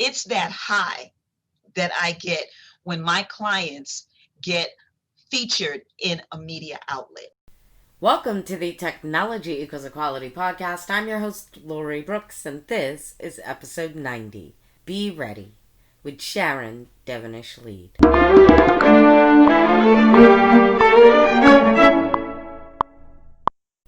it's that high that I get when my clients get featured in a media outlet. Welcome to the Technology Equals Equality podcast. I'm your host, Lori Brooks, and this is episode 90. Be Ready with Sharon, Devonish, Leid.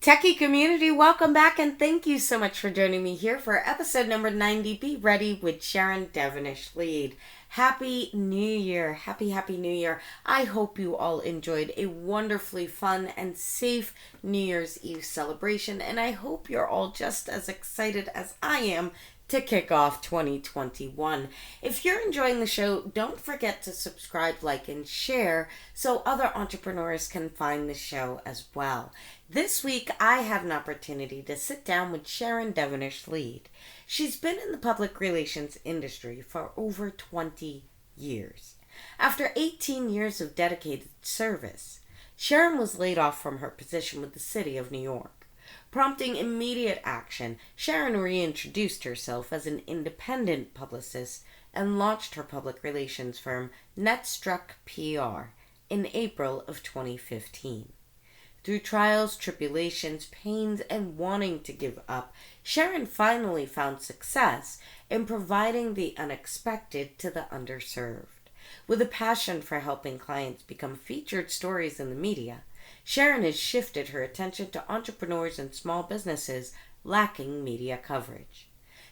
Techie community, welcome back, and thank you so much for joining me here for episode number 90. Be Ready with Sharon, Devonish, Leid. Happy New Year. Happy New Year. I hope you all enjoyed a wonderfully fun and safe New Year's Eve celebration, and I hope you're all just as excited as I am to kick off 2021. If you're enjoying the show, don't forget to subscribe, like, and share so other entrepreneurs can find the show as well. This week, I had an opportunity to sit down with Sharon, Devonish, Leid. She's been in the public relations industry for over 20 years. After 18 years of dedicated service, Sharon was laid off from her position with the city of New York. Prompting immediate action, Sharon reintroduced herself as an independent publicist and launched her public relations firm, Netstruck PR, in April of 2015. Through trials, tribulations, pains, and wanting to give up, Sharon finally found success in providing the unexpected to the underserved. With a passion for helping clients become featured stories in the media, Sharon has shifted her attention to entrepreneurs and small businesses lacking media coverage.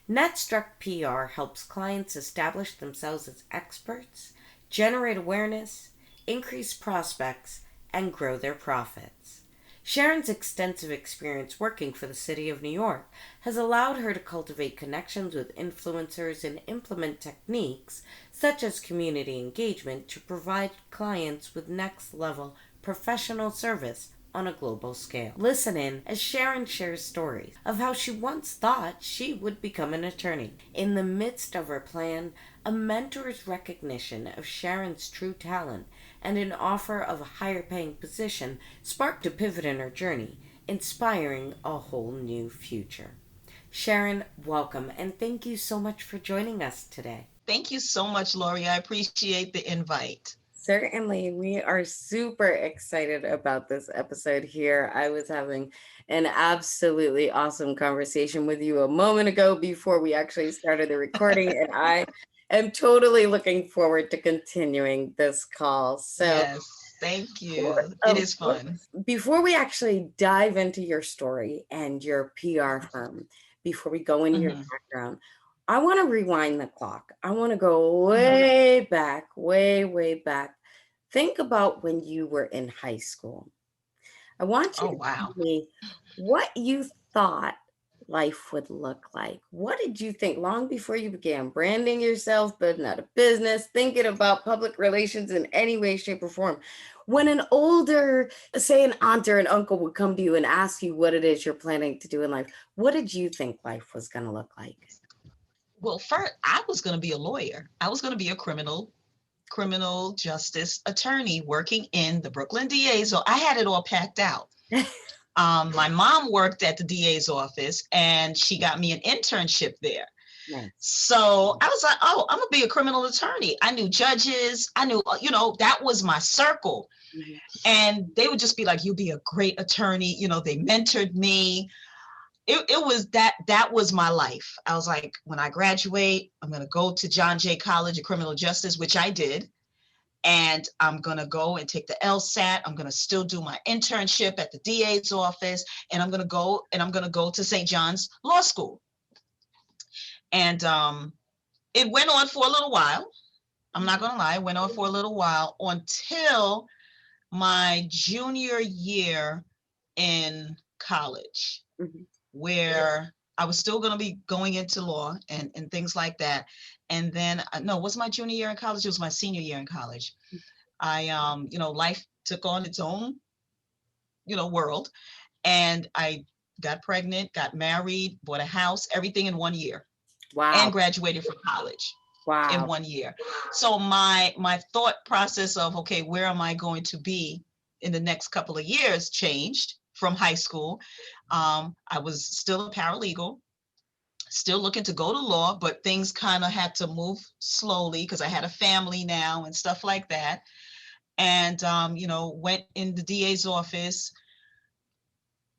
Netstruck PR helps clients establish themselves as experts, generate awareness, increase prospects, and grow their profits. Sharon's extensive experience working for the city of New York has allowed her to cultivate connections with influencers and implement techniques such as community engagement to provide clients with next-level professional service on a global scale. Listen in as Sharon shares stories of how she once thought she would become an attorney. In the midst of her plan, a mentor's recognition of Sharon's true talent and an offer of a higher paying position sparked a pivot in her journey, inspiring a whole new future. Sharon, welcome, and thank you so much for joining us today. Thank you so much, Lori. I appreciate the invite. Certainly, we are super excited about this episode here. I was having an absolutely awesome conversation with you a moment ago before we actually started the recording, and I am totally looking forward to continuing this call. So, yes, thank you. It is fun. Before we actually dive into your story and your PR firm, before we go into your background, I want to rewind the clock. I want to go way back, way back. Think about when you were in high school. I want you to tell me what you thought life would look like. What did you think long before you began branding yourself, building out a business, thinking about public relations in any way, shape, or form? When an older, say an aunt or an uncle would come to you and ask you what it is you're planning to do in life, what did you think life was going to look like? Well, first, I was going to be a lawyer. I was going to be a criminal justice attorney working in the Brooklyn DA's. So I had it all packed out. My mom worked at the DA's office and she got me an internship there. Nice. So I was like, oh, I'm going to be a criminal attorney. I knew judges. I knew, that was my circle. Mm-hmm. And they would just be like, you'll be a great attorney. They mentored me. It was that was my life. I was like, when I graduate, I'm going to go to John Jay College of Criminal Justice, which I did. And I'm going to go and take the LSAT. I'm going to still do my internship at the DA's office. And I'm going to go to St. John's Law School. And it went on for a little while. I'm not going to lie. It went on for a little while until my junior year in college. Mm-hmm. Where I was still going to be going into law and things like that. And then, no, it wasn't my junior year in college. It was my senior year in college. I, life took on its own, world. And I got pregnant, got married, bought a house, everything in 1 year. Wow. And graduated from college. Wow. In 1 year. So my thought process of, okay, where am I going to be in the next couple of years changed from high school. I was still a paralegal. still looking to go to law, but things kind of had to move slowly because I had a family now and stuff like that. And, went in the DA's office,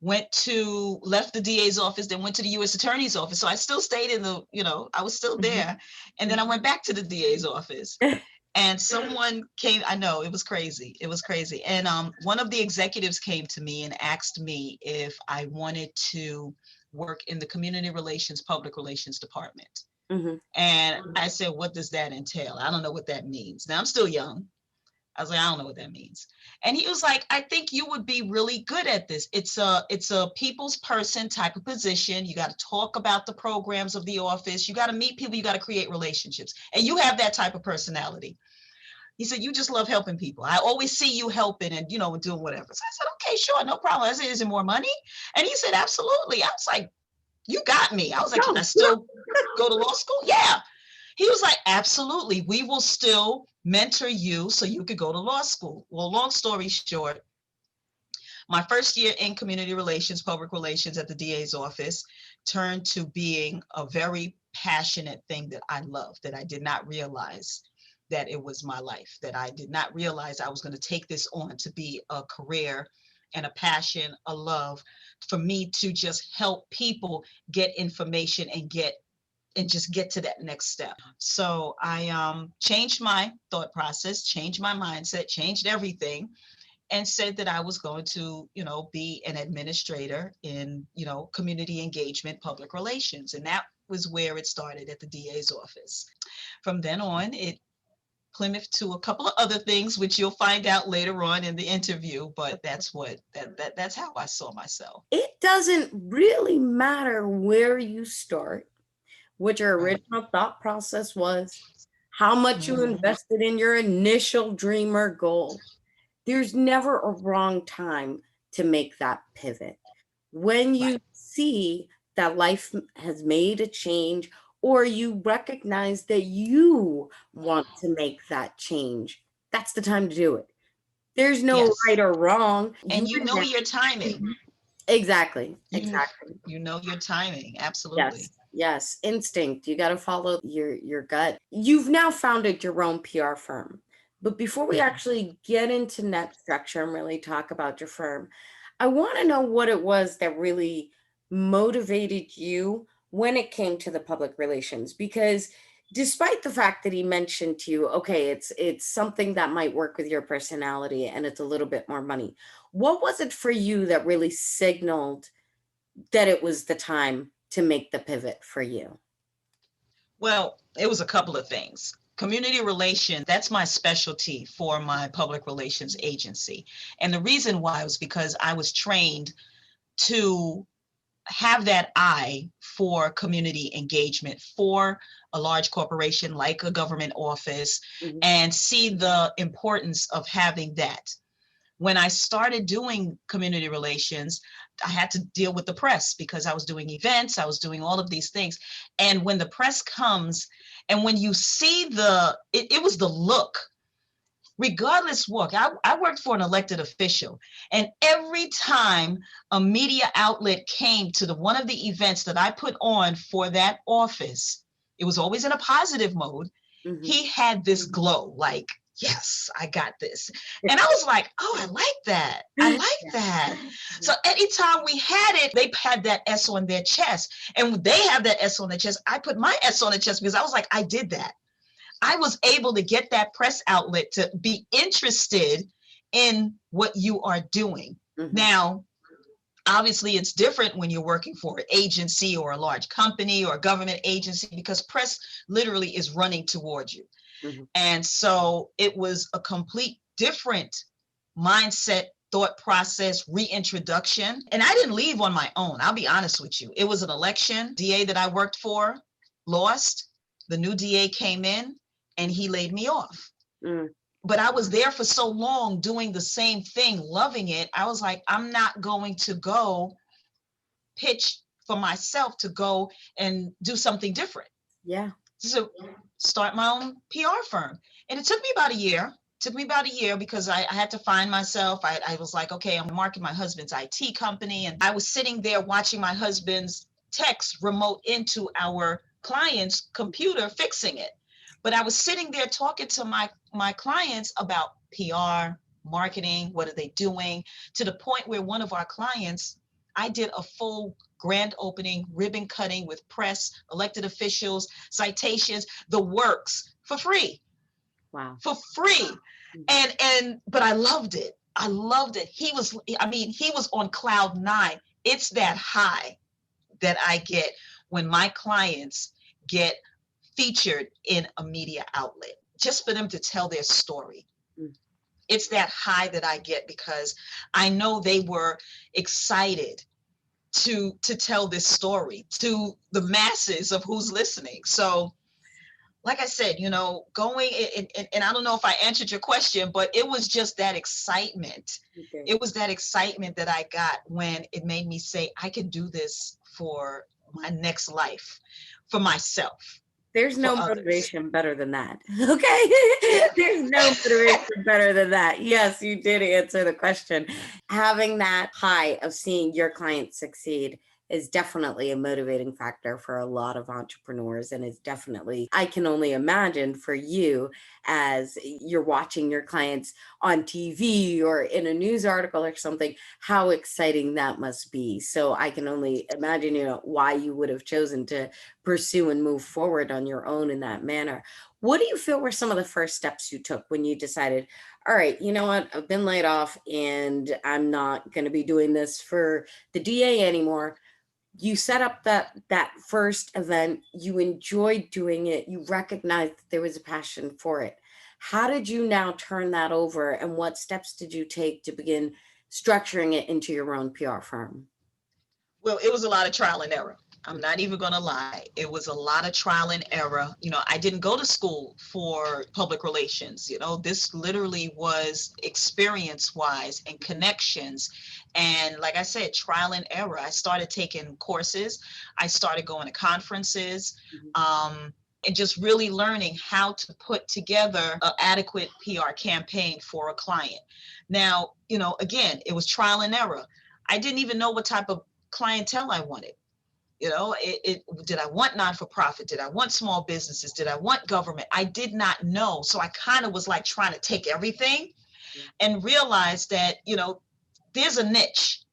left the DA's office, then went to the U.S. Attorney's office. So I still stayed I was still there. And then I went back to the DA's office. And someone came, I know, it was crazy. It was crazy. And one of the executives came to me and asked me if I wanted to work in the community relations, public relations department. Mm-hmm. And I said, what does that entail? I don't know what that means. Now I'm still young. I was like, I don't know what that means. And he was like, I think you would be really good at this. It's a people's person type of position. You got to talk about the programs of the office. You got to meet people. You got to create relationships. And you have that type of personality. He said, you just love helping people. I always see you helping and, doing whatever. So I said, okay, sure, no problem. I said, is it more money? And he said, absolutely. I was like, you got me. I was like, can I still go to law school? Yeah. He was like, absolutely. We will still mentor you so you could go to law school. Well, long story short, my first year in community relations, public relations at the DA's office turned to being a very passionate thing that I loved, that I did not realize that it was my life, that I did not realize I was going to take this on to be a career and a passion, a love for me to just help people get information and just get to that next step. So I changed my thought process, changed my mindset, changed everything, and said that I was going to, be an administrator in, community engagement, public relations. And that was where it started at the DA's office. From then on, it Plymouth to a couple of other things, which you'll find out later on in the interview. But that's how I saw myself. It doesn't really matter where you start, what your original thought process was, how much you invested in your initial dream or goal. There's never a wrong time to make that pivot. When you see that life has made a change, or you recognize that you want to make that change, that's the time to do it. There's no right or wrong. And you know your timing. Exactly. You know your timing. Absolutely. Yes. Instinct. You got to follow your gut. You've now founded your own PR firm. But before we actually get into net structure and really talk about your firm, I want to know what it was that really motivated you when it came to the public relations, because despite the fact that he mentioned to you, okay, it's something that might work with your personality and it's a little bit more money. What was it for you that really signaled that it was the time to make the pivot for you? Well, it was a couple of things. Community relations, that's my specialty for my public relations agency. And the reason why was because I was trained to have that eye for community engagement for a large corporation like a government office, and see the importance of having that. When I started doing community relations, I had to deal with the press because I was doing events, I was doing all of these things. And when the press comes and when you see it was the look, regardless what, I worked for an elected official, and every time a media outlet came to one of the events that I put on for that office, it was always in a positive mode. He had this glow, like, yes, I got this. And I was like, oh, I like that. I like that. So anytime we had it, they had that S on their chest. And they have that S on their chest. I put my S on their chest because I was like, I did that. I was able to get that press outlet to be interested in what you are doing. Now, obviously, it's different when you're working for an agency or a large company or a government agency, because press literally is running towards you. And so it was a complete different mindset, thought process, reintroduction. And I didn't leave on my own. I'll be honest with you. It was an election. DA that I worked for lost. The new DA came in and he laid me off. But I was there for so long doing the same thing, loving it. I was like, I'm not going to go pitch for myself to go and do something different. So start my own PR firm. And it took me about a year. Because I had to find myself. I was like, okay, I'm marketing my husband's IT company. And I was sitting there watching my husband's text remote into our client's computer fixing it. But I was sitting there talking to my clients about PR, marketing, what are they doing, to the point where one of our clients, I did a full grand opening, ribbon cutting with press, elected officials, citations, the works for free. Wow. For free. But I loved it. I loved it. He was on cloud nine. It's that high that I get when my clients get featured in a media outlet, just for them to tell their story. It's that high that I get because I know they were excited to tell this story to the masses of who's listening. So like I said, going and I don't know if I answered your question, but it was just that excitement. Okay. It was that excitement that I got when it made me say, I can do this for my next life, for myself. There's no others. motivation better than that. Okay. There's no motivation better than that. Yes, you did answer the question. Having that high of seeing your clients succeed is definitely a motivating factor for a lot of entrepreneurs, and is definitely, I can only imagine for you, as you're watching your clients on TV or in a news article or something, how exciting that must be. So I can only imagine, why you would have chosen to pursue and move forward on your own in that manner. What do you feel were some of the first steps you took when you decided, all right, you know what, I've been laid off and I'm not going to be doing this for the DA anymore? You set up that first event, you enjoyed doing it, you recognized that there was a passion for it. How did you now turn that over, and what steps did you take to begin structuring it into your own PR firm? Well, it was a lot of trial and error. I'm not even going to lie. It was a lot of trial and error. I didn't go to school for public relations. This literally was experience wise and connections. And like I said, trial and error. I started taking courses. I started going to conferences. And just really learning how to put together an adequate PR campaign for a client. Now, again, it was trial and error. I didn't even know what type of clientele I wanted. Did I want non-for-profit? Did I want small businesses? Did I want government? I did not know. So I kind of was like trying to take everything and realize that, there's a niche.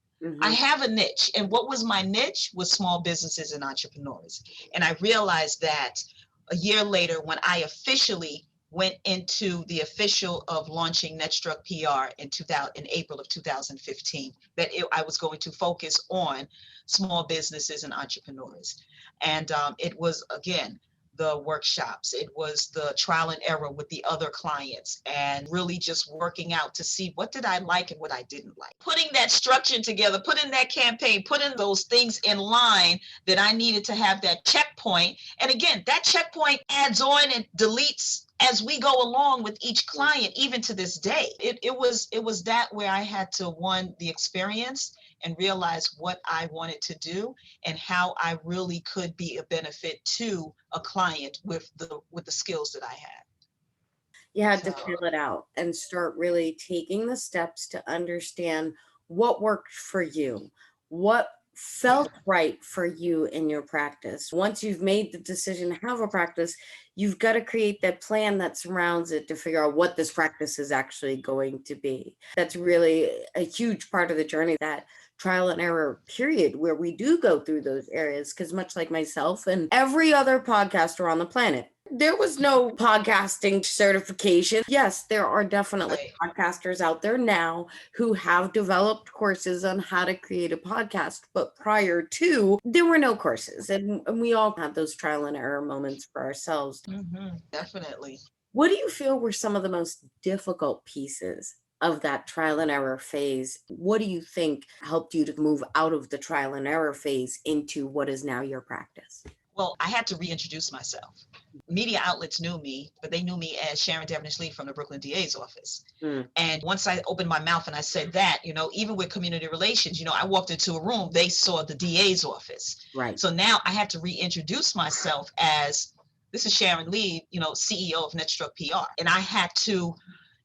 I have a niche. And what was my niche? Was small businesses and entrepreneurs. And I realized that a year later, when I officially went into the official of launching Netstruck PR in April of 2015, that I was going to focus on small businesses and entrepreneurs. And it was, again, the workshops. It was the trial and error with the other clients, and really just working out to see what did I like and what I didn't like. Putting that structure together, putting that campaign, putting those things in line that I needed to have that checkpoint. And again, that checkpoint adds on and deletes as we go along with each client, even to this day. It was that where I had to, one, the experience and realize what I wanted to do and how I really could be a benefit to a client with the skills that I had. You had to feel it out and start really taking the steps to understand what worked for you, what felt right for you in your practice. Once you've made the decision to have a practice, you've got to create that plan that surrounds it to figure out what this practice is actually going to be. That's really a huge part of the journey, that trial and error period where we do go through those areas. Because much like myself and every other podcaster on the planet, there was no podcasting certification. Yes, there are definitely podcasters out there now who have developed courses on how to create a podcast. But prior to, there were no courses. And we all had those trial and error moments for ourselves. Definitely. What do you feel were some of the most difficult pieces of that trial and error phase? What do you think helped you to move out of the trial and error phase into what is now your practice? Well, I had to reintroduce myself. Media outlets knew me, but they knew me as Sharon Devonish Leid from the Brooklyn DA's office. And once I opened my mouth and I said that, even with community relations, I walked into a room, they saw the DA's office. Right. So now I had to reintroduce myself as, this is Sharon Leid, CEO of Netstruck PR. And I had to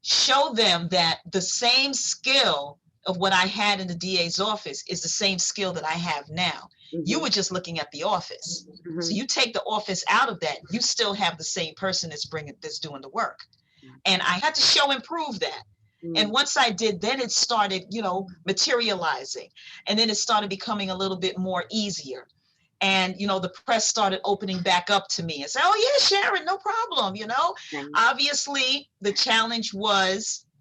show them that the same skill of what I had in the DA's office is the same skill that I have now. You were just looking at the office. So you take the office out of that, you still have the same person that's doing the work. And I had to show and prove that. And once I did, then it started, materializing. And then it started becoming a little bit more easier. And, the press started opening back up to me and say, oh, yeah, Sharon, no problem. Obviously,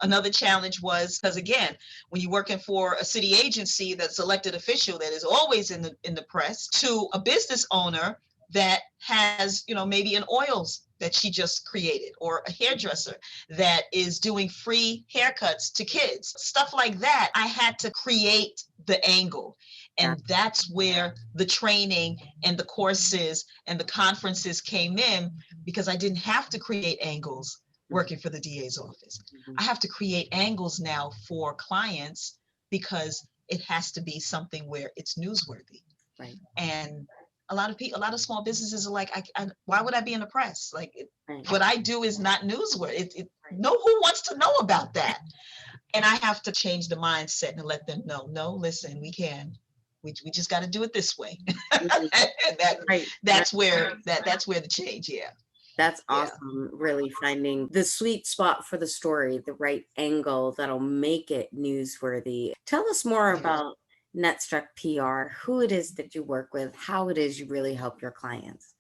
another challenge was, because again, when you're working for a city agency that's elected official that is always in the press, to a business owner that has, maybe an oils that she just created, or a hairdresser that is doing free haircuts to kids, stuff like that. I had to create the angle. And that's where the training and the courses and the conferences came in, because I didn't have to create angles working for the DA's office. I have to create angles now for clients, because it has to be something where it's newsworthy. Right. And a lot of small businesses are like, why would I be in the press? Like, what I do is not newsworthy. Who wants to know about that? And I have to change the mindset and let them know, no, listen, we can. We just got to do it this way. That's where the change. Yeah. That's awesome. Really finding the sweet spot for the story, the right angle that'll make it newsworthy. Tell us more about Netstruck PR, who it is that you work with, how it is you really help your clients.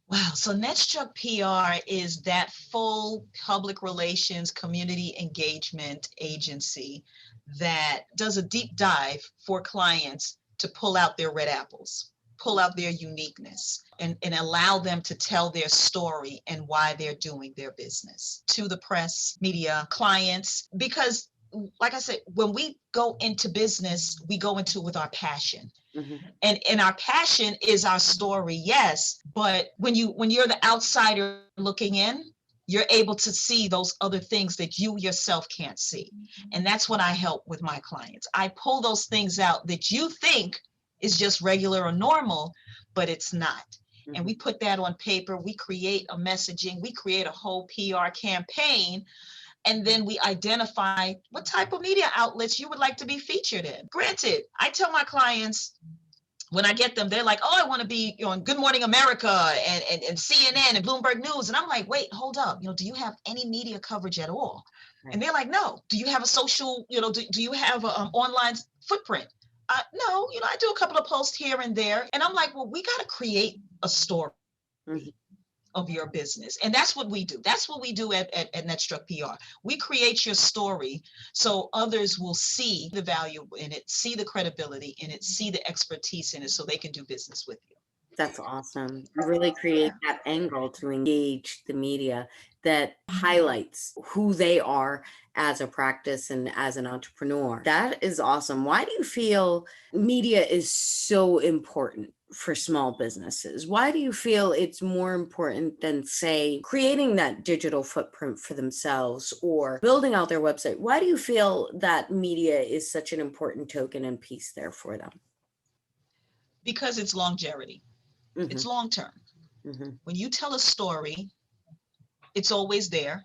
Wow. So Netstruck PR is that full public relations, community engagement agency that does a deep dive for clients to pull out their red apples, pull out their uniqueness, and allow them to tell their story and why they're doing their business to the press, media, clients. Because like I said, when we go into business, we go into it with our passion. And our passion is our story, yes. But when you're the outsider looking in, you're able to see those other things that you yourself can't see. And that's what I help with my clients. I pull those things out that you think is just regular or normal, but it's not. And we put that on paper. We create a messaging. We create a whole PR campaign. And then we identify what type of media outlets you would like to be featured in. Granted, I tell my clients, when I get them, they're like, oh, I want to be on Good Morning America and CNN and Bloomberg News. And I'm like, wait, hold up. Do you have any media coverage at all? Right. And they're like, no. Do you have a social, do you have an online footprint? No, I do a couple of posts here and there. And I'm like, well, we got to create a story of your business. And that's what we do. That's what we do at Netstruck PR. We create your story so others will see the value in it, see the credibility in it, see the expertise in it, so they can do business with you. That's awesome. You really create that angle to engage the media that highlights who they are as a practice and as an entrepreneur. That is awesome. Why do you feel media is so important for small businesses? Why do you feel it's more important than, say, creating that digital footprint for themselves or building out their website? Why do you feel that media is such an important token and piece there for them? Because it's longevity. It's long term. When you tell a story, it's always there,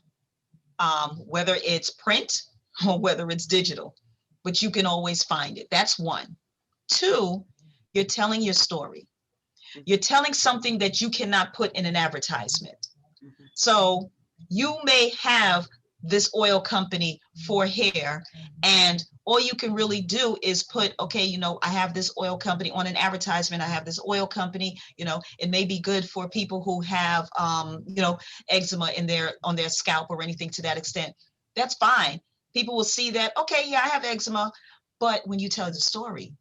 whether it's print or whether it's digital, but you can always find it. That's one. Two, you're telling your story. You're telling something that you cannot put in an advertisement. So you may have this oil company for hair, and all you can really do is put, okay, I have this oil company on an advertisement. I have this oil company, it may be good for people who have, eczema on their scalp or anything to that extent. That's fine. People will see that, okay, yeah, I have eczema. But when you tell the story,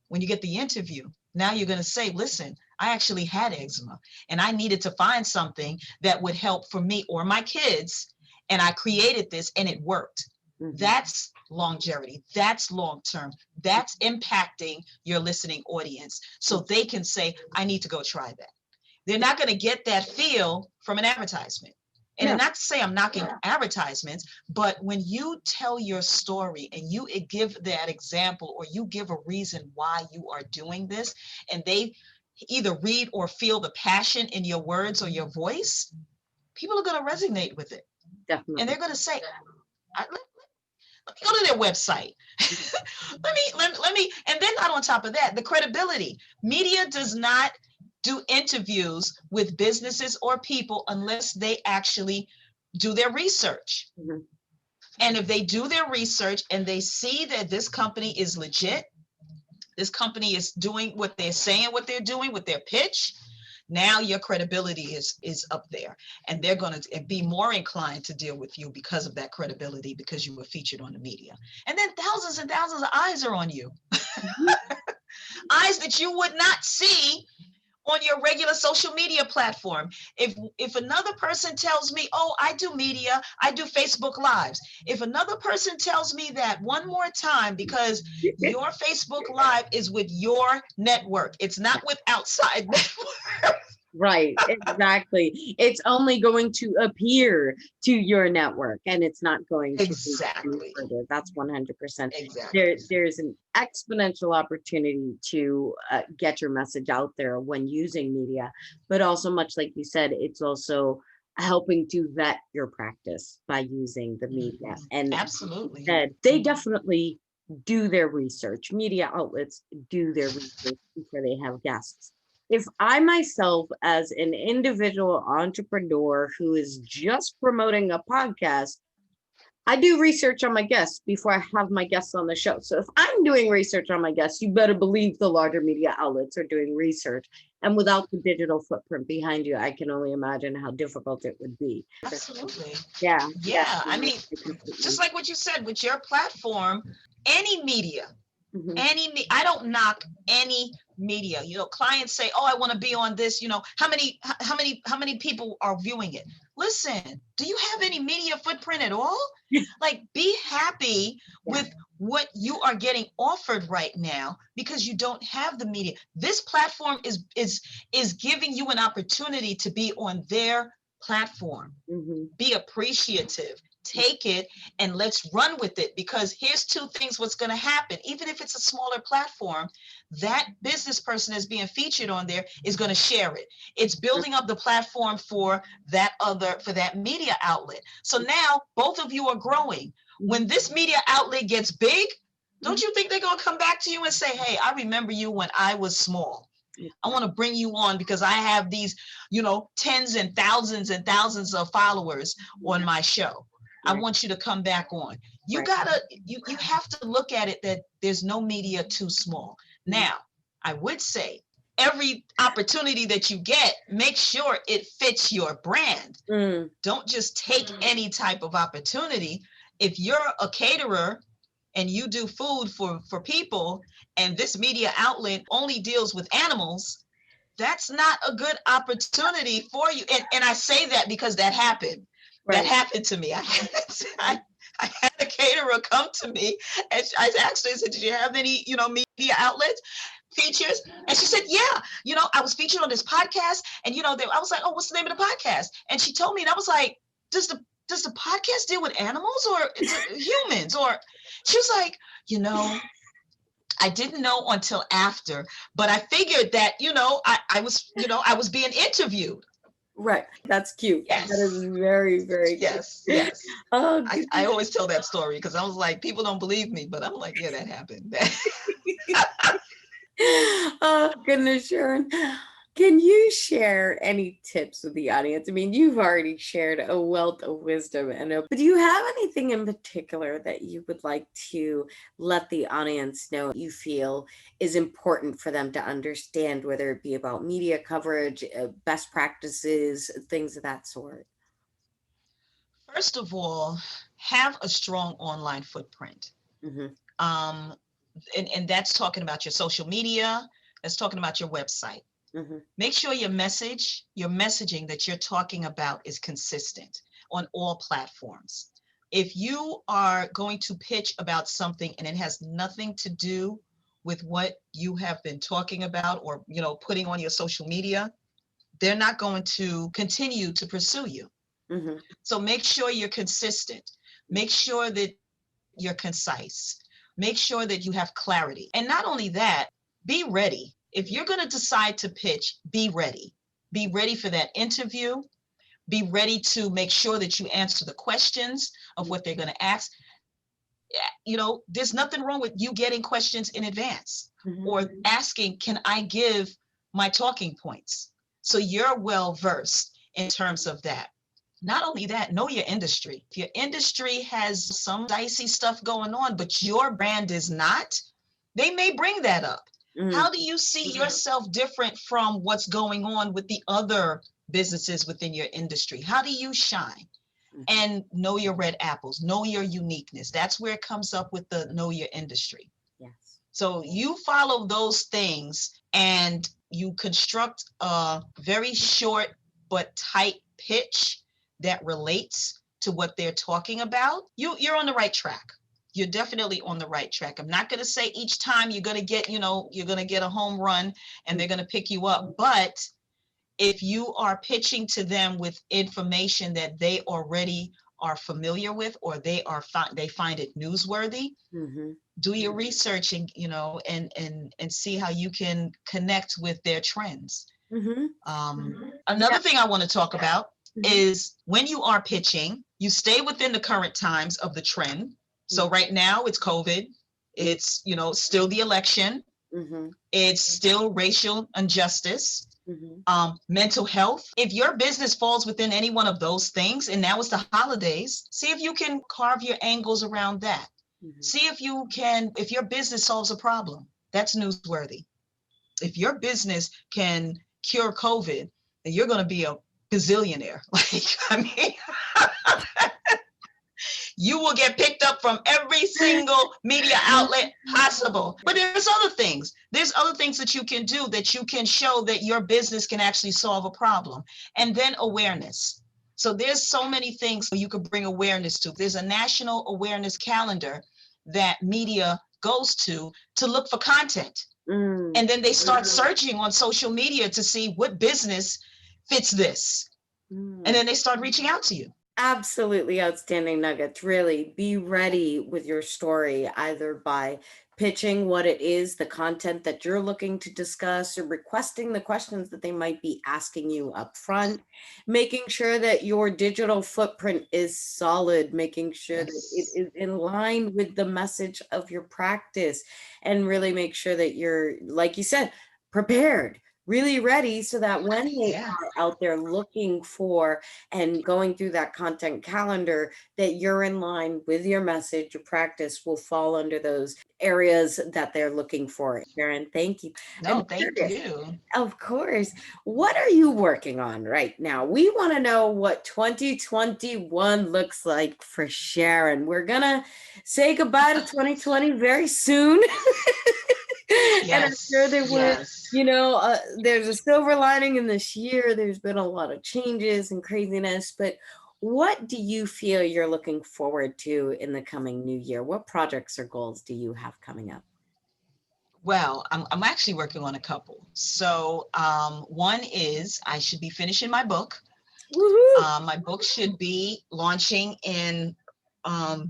when you get the interview, now you're going to say, listen, I actually had eczema and I needed to find something that would help for me or my kids. And I created this and it worked. That's longevity. That's long-term. That's impacting your listening audience. So they can say, I need to go try that. They're not going to get that feel from an advertisement. And not to say I'm knocking advertisements, but when you tell your story and you give that example or you give a reason why you are doing this, and they either read or feel the passion in your words or your voice, people are going to resonate with it. Definitely. And they're going to say, Let me go to their website. let me, and then not on top of that, the credibility. Media does not do interviews with businesses or people unless they actually do their research. Mm-hmm. And if they do their research and they see that this company is legit, this company is doing what they're saying, what they're doing with their pitch, now your credibility is up there, and they're going to be more inclined to deal with you because of that credibility, because you were featured on the media. And then thousands and thousands of eyes are on you. Eyes that you would not see on your regular social media platform. If another person tells me, oh, I do media, I do Facebook Lives. If another person tells me that one more time, because your Facebook Live is with your network, it's not with outside network. Right, exactly. It's only going to appear to your network, and it's not going to Exactly. further. That's 100%. Exactly. There's an exponential opportunity to get your message out there when using media, but also, much like you said, it's also helping to vet your practice by using the media. And Absolutely. they definitely do their research. Media outlets do their research before they have guests. If I myself, as an individual entrepreneur who is just promoting a podcast, I do research on my guests before I have my guests on the show. So if I'm doing research on my guests, you better believe the larger media outlets are doing research. And without the digital footprint behind you, I can only imagine how difficult it would be. Absolutely. Yeah. Yeah. I mean, just like what you said with your platform, any media, Mhm. I don't knock any media. Clients say, oh, I want to be on this. How many people are viewing it? Listen, do you have any media footprint at all? Like, be happy Yeah. with what you are getting offered right now, because you don't have the media. This platform is giving you an opportunity to be on their platform. Mhm. Be appreciative. Take it and let's run with it, because here's two things what's going to happen. Even if it's a smaller platform, that business person is being featured on there is going to share it. It's building up the platform for that media outlet. So now both of you are growing. When this media outlet gets big, don't you think they're going to come back to you and say, hey, I remember you when I was small. I want to bring you on because I have these, tens and thousands of followers on my show. I want you to come back on. You have to look at it that there's no media too small. Now, I would say every opportunity that you get, make sure it fits your brand. Don't just take any type of opportunity. If you're a caterer and you do food for people, and this media outlet only deals with animals, that's not a good opportunity for you. And I say that because that happened. That happened to me. I had a caterer come to me, and I asked her, I said, did you have any, media outlets features? And she said, yeah, I was featured on this podcast, and I was like, oh, what's the name of the podcast? And she told me, and I was like, does the podcast deal with animals or humans? Or she was like, I didn't know until after, but I figured that, I was being interviewed. Right. That's cute. Yes. That is very, very yes. cute. Yes. Oh, I always tell that story because I was like, people don't believe me, but I'm like, yeah, that happened. Oh, goodness, Sharon. Can you share any tips with the audience? I mean, you've already shared a wealth of wisdom, but do you have anything in particular that you would like to let the audience know you feel is important for them to understand, whether it be about media coverage, best practices, things of that sort? First of all, have a strong online footprint. Mm-hmm. And that's talking about your social media. That's talking about your website. Mm-hmm. Make sure your messaging that you're talking about is consistent on all platforms. If you are going to pitch about something and it has nothing to do with what you have been talking about or, putting on your social media, they're not going to continue to pursue you. Mm-hmm. So make sure you're consistent. Make sure that you're concise. Make sure that you have clarity. And not only that, be ready. If you're going to decide to pitch, be ready. Be ready for that interview. Be ready to make sure that you answer the questions of what they're going to ask. there's nothing wrong with you getting questions in advance or Mhm. asking, can I give my talking points? So you're well versed in terms of that. Not only that, know your industry. If your industry has some dicey stuff going on, but your brand is not, they may bring that up. Mhm. How do you see yourself different from what's going on with the other businesses within your industry? How do you shine? Mhm. And know your red apples, know your uniqueness. That's where it comes up with the know your industry. Yes. So you follow those things and you construct a very short but tight pitch that relates to what they're talking about. You're on the right track. You're definitely on the right track. I'm not going to say each time you're going to get, you're going to get a home run and they're going to pick you up, but if you are pitching to them with information that they already are familiar with, or they find it newsworthy, Mhm. do your research and and see how you can connect with their trends. Mhm. Another Yeah. thing I want to talk about Mhm. is when you are pitching, you stay within the current times of the trend. So right now it's COVID, it's still the election, Mhm. it's still racial injustice, Mhm. mental health. If your business falls within any one of those things, and now it's the holidays, see if you can carve your angles around that. Mhm. See if your business solves a problem, that's newsworthy. If your business can cure COVID, then you're going to be a gazillionaire. Like, I mean, you will get picked up from every single media outlet possible. But there's other things. There's other things that you can do that you can show that your business can actually solve a problem. And then awareness. So there's so many things you could bring awareness to. There's a national awareness calendar that media goes to look for content. Mm. And then they start searching on social media to see what business fits this. And Mm. then they start reaching out to you. Absolutely outstanding nuggets. Really be ready with your story, either by pitching what it is, the content that you're looking to discuss, or requesting the questions that they might be asking you up front, making sure that your digital footprint is solid, making sure that it Yes. is in line with the message of your practice, and really make sure that you're, like you said, prepared, really ready, so that when they Yeah. are out there looking for and going through that content calendar, that you're in line with your message, your practice will fall under those areas that they're looking for. Sharon, thank you. I'm No, thank curious, you. of course, what are you working on right now? We want to know what 2021 looks like for Sharon. We're gonna say goodbye to 2020 very soon. And I'm sure Yes. there were, Yes. there's a silver lining in this year. There's been a lot of changes and craziness, but what do you feel you're looking forward to in the coming new year? What projects or goals do you have coming up? Well, I'm actually working on a couple. So one is I should be finishing my book. Woohoo! My book should be launching in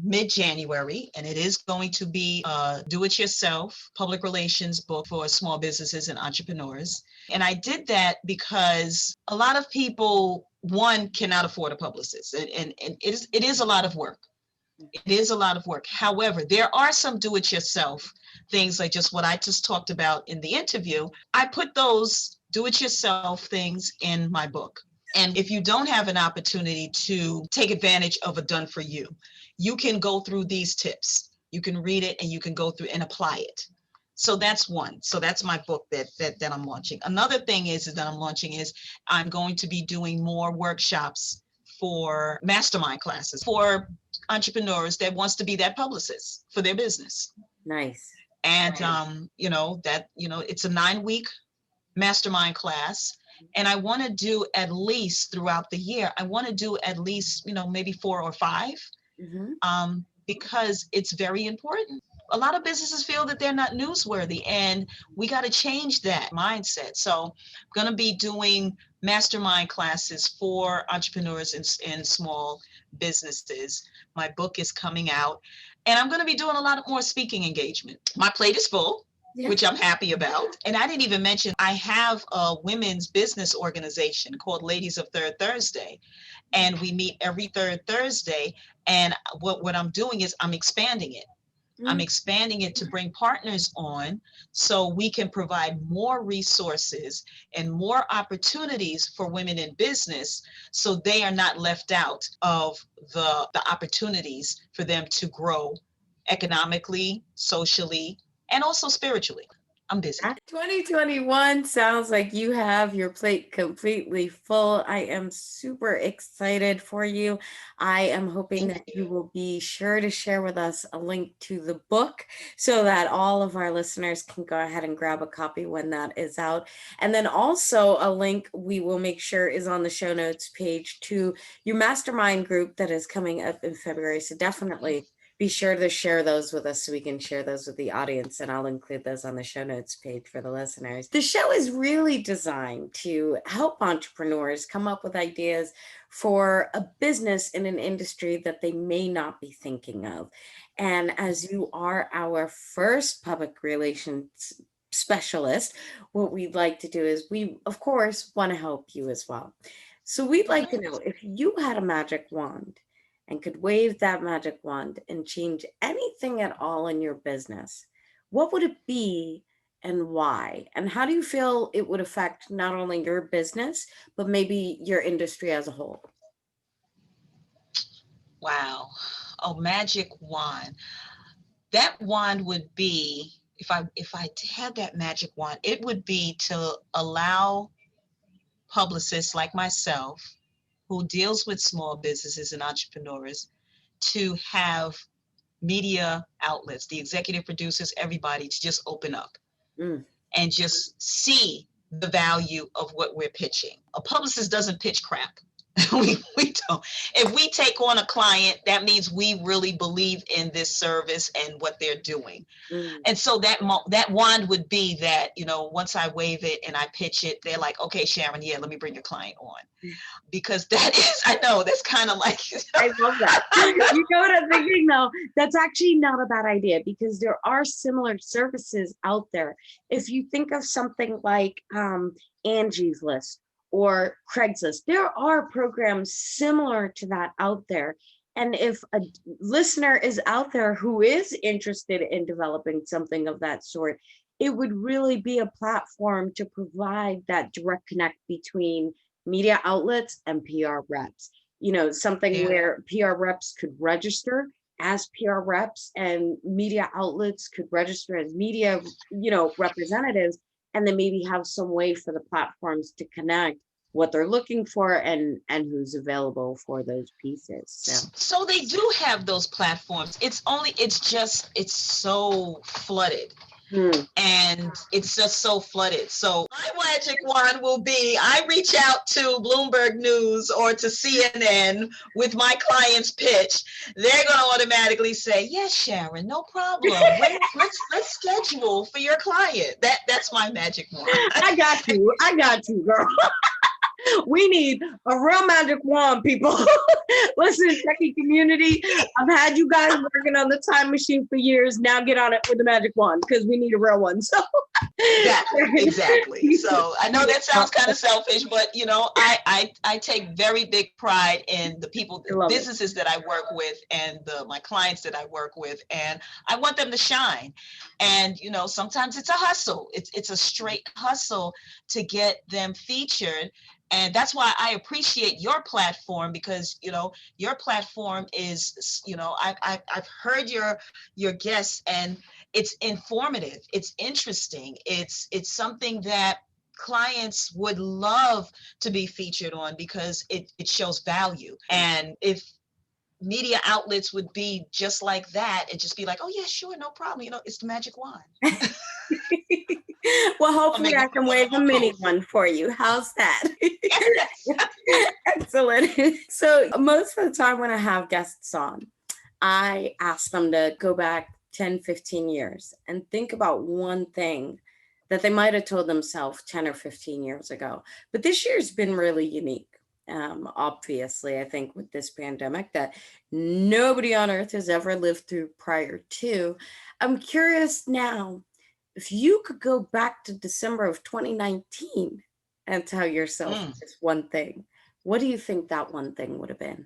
mid-January, and it is going to be a do-it-yourself public relations book for small businesses and entrepreneurs. And I did that because a lot of people, one, cannot afford a publicist, and it is a lot of work. It is a lot of work. However, there are some do-it-yourself things like just what I just talked about in the interview. I put those do-it-yourself things in my book. And if you don't have an opportunity to take advantage of a done for you, you can go through these tips. You can read it and you can go through and apply it. So that's one. So that's my book that I'm launching. Another thing is that I'm launching is I'm going to be doing more workshops for mastermind classes for entrepreneurs that wants to be that publicist for their business. Nice. And it's a 9-week mastermind class, and I want to do at least throughout the year, I want to do at least maybe 4 or 5, Hmm. because it's very important. A lot of businesses feel that they're not newsworthy, and we got to change that mindset. So I'm going to be doing mastermind classes for entrepreneurs and small businesses. My book is coming out, and I'm going to be doing a lot of more speaking engagement. My plate is full, Yeah. which I'm happy about. And I didn't even mention I have a women's business organization called Ladies of Third Thursday, and we meet every third Thursday. And what I'm doing is I'm expanding it. I'm expanding it to bring partners on so we can provide more resources and more opportunities for women in business so they are not left out of the opportunities for them to grow economically, socially, and also spiritually. I'm busy. 2021 sounds like you have your plate completely full. I am super excited for you. I am hoping Thank that you you. will be sure to share with us a link to the book so that all of our listeners can go ahead and grab a copy when that is out. And then also a link we will make sure is on the show notes page to your mastermind group that is coming up in February. So definitely be sure to share those with us so we can share those with the audience, and I'll include those on the show notes page for the listeners. The show is really designed to help entrepreneurs come up with ideas for a business in an industry that they may not be thinking of. And as you are our first public relations specialist, what we'd like to do is we, of course, want to help you as well. So we'd like to know, if you had a magic wand and could wave that magic wand and change anything at all in your business, what would it be and why? And how do you feel it would affect not only your business, but maybe your industry as a whole? Wow. Oh, magic wand. That wand would be, if I had that magic wand, it would be to allow publicists like myself who deals with small businesses and entrepreneurs to have media outlets, the executive producers, everybody to just open up Mm, and just see the value of what we're pitching. A publicist doesn't pitch crap. we don't. If we take on a client, that means we really believe in this service and what they're doing. mm. And so that wand would be that, once I wave it and I pitch it, they're like, okay, Sharon, yeah, let me bring your client on. Because that is, I know that's kind of like, I love that. You know what I'm thinking though? That's actually not a bad idea because there are similar services out there. If you think of something like Angie's List or Craigslist, there are programs similar to that out there. And if a listener is out there who is interested in developing something of that sort, it would really be a platform to provide that direct connect between media outlets and PR reps. Something yeah, where PR reps could register as PR reps and media outlets could register as media, representatives, and then maybe have some way for the platforms to connect what they're looking for and who's available for those pieces. so they do have those platforms. It's so flooded. Hmm. And it's just so flooded. So my magic wand will be, I reach out to Bloomberg News or to CNN with my client's pitch. They're going to automatically say, yes, Sharon, no problem. Let's schedule for your client. That's my magic wand. I got you, girl. We need a real magic wand, people. Listen, techie community, I've had you guys working on the time machine for years. Now get on it with the magic wand because we need a real one. So exactly. So I know that sounds kind of selfish, but I take very big pride in the people, I love it. businesses that I work with, and my clients that I work with, and I want them to shine. And sometimes it's a hustle. It's a straight hustle to get them featured. And that's why I appreciate your platform because your platform is I've heard your guests, and it's informative, it's interesting, it's something that clients would love to be featured on because it shows value. And if media outlets would be just like that and just be like, oh yeah, sure, no problem, it's the magic wand. Well, I'll hopefully make I can wave a mini one for you. How's that? Excellent. So most of the time when I have guests on, I ask them to go back 10, 15 years and think about one thing that they might have told themselves 10 or 15 years ago. But this year's been really unique. Obviously, I think with this pandemic that nobody on earth has ever lived through prior to. I'm curious now, if you could go back to December of 2019 and tell yourself just one thing, what do you think that one thing would have been?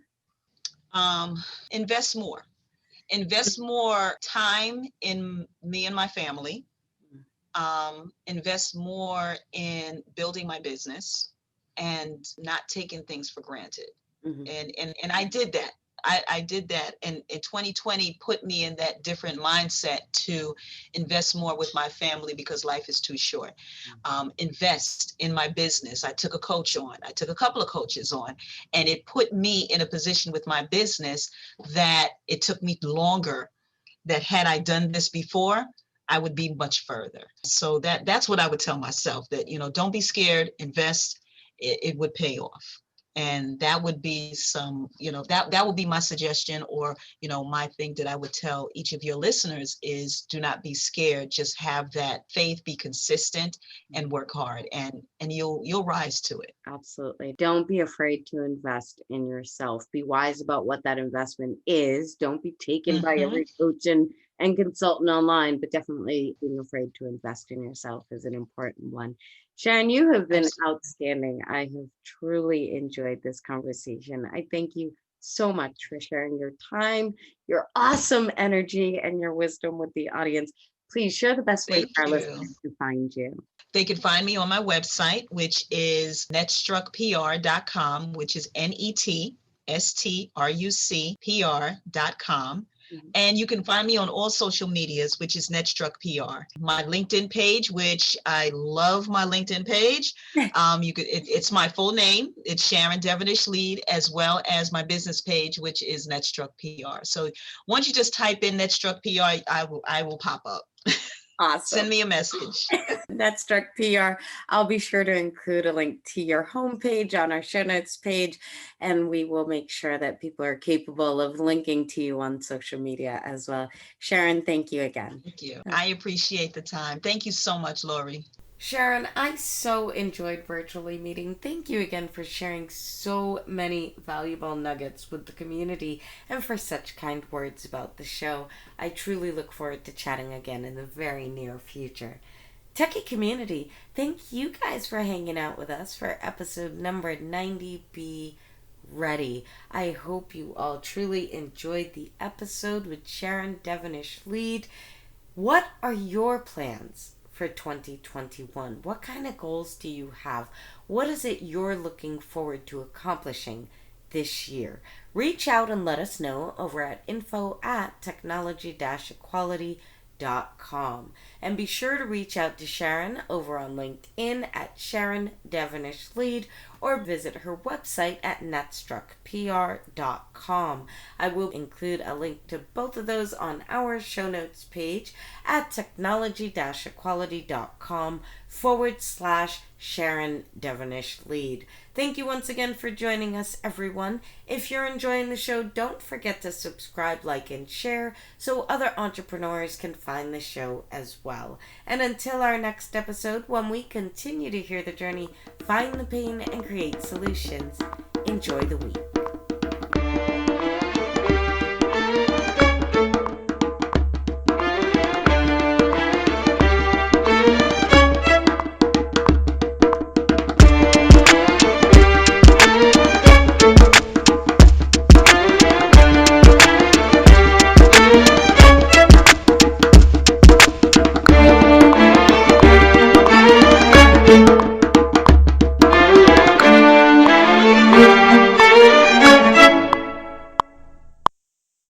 Invest more. Invest more time in me and my family. Invest more in building my business and not taking things for granted. And I did that. I did that. And in 2020 put me in that different mindset to invest more with my family because life is too short. Invest in my business. I took a coach on. I took a couple of coaches on, and it put me in a position with my business that it took me longer. That had I done this before, I would be much further. So that's what I would tell myself, that, don't be scared, invest, it would pay off. And that would be that would be my suggestion, or, my thing that I would tell each of your listeners is, do not be scared. Just have that faith, be consistent, and work hard, and you'll rise to it. Absolutely. Don't be afraid to invest in yourself. Be wise about what that investment is. Don't be taken by every coach and consultant online, but definitely being afraid to invest in yourself is an important one. Sharon, you have been outstanding. I have truly enjoyed this conversation. I thank you so much for sharing your time, your awesome energy, and your wisdom with the audience. Please share the best way for our listeners to find you. They can find me on my website, which is netstruckpr.com, which is netstruckpr.com. And you can find me on all social medias, which is netstruckpr. My LinkedIn page, which I love my LinkedIn page. It's my full name. It's Sharon Devonish Leid, as well as my business page, which is netstruckpr. So once you just type in netstruckpr, I will pop up. Awesome. Send me a message. Netstruck PR. I'll be sure to include a link to your homepage on our show notes page, and we will make sure that people are capable of linking to you on social media as well. Sharon, thank you again. Thank you. I appreciate the time. Thank you so much, Lori. Sharon, I so enjoyed virtually meeting. Thank you again for sharing so many valuable nuggets with the community and for such kind words about the show. I truly look forward to chatting again in the very near future. Techie community, thank you guys for hanging out with us for episode number 90. Be ready. I hope you all truly enjoyed the episode with Sharon Devonish Leid. What are your plans for 2021? What kind of goals do you have? What is it you're looking forward to accomplishing this year? Reach out and let us know over at info@technology-equality.com. And be sure to reach out to Sharon over on LinkedIn at Sharon Devonish Leid, or visit her website at netstruckpr.com. I will include a link to both of those on our show notes page at technology-equality.com/Sharon Devonish Leid. Thank you once again for joining us, everyone. If you're enjoying the show, don't forget to subscribe, like, and share so other entrepreneurs can find the show as well. And until our next episode, when we continue to hear the journey, find the pain, and create solutions, enjoy the week.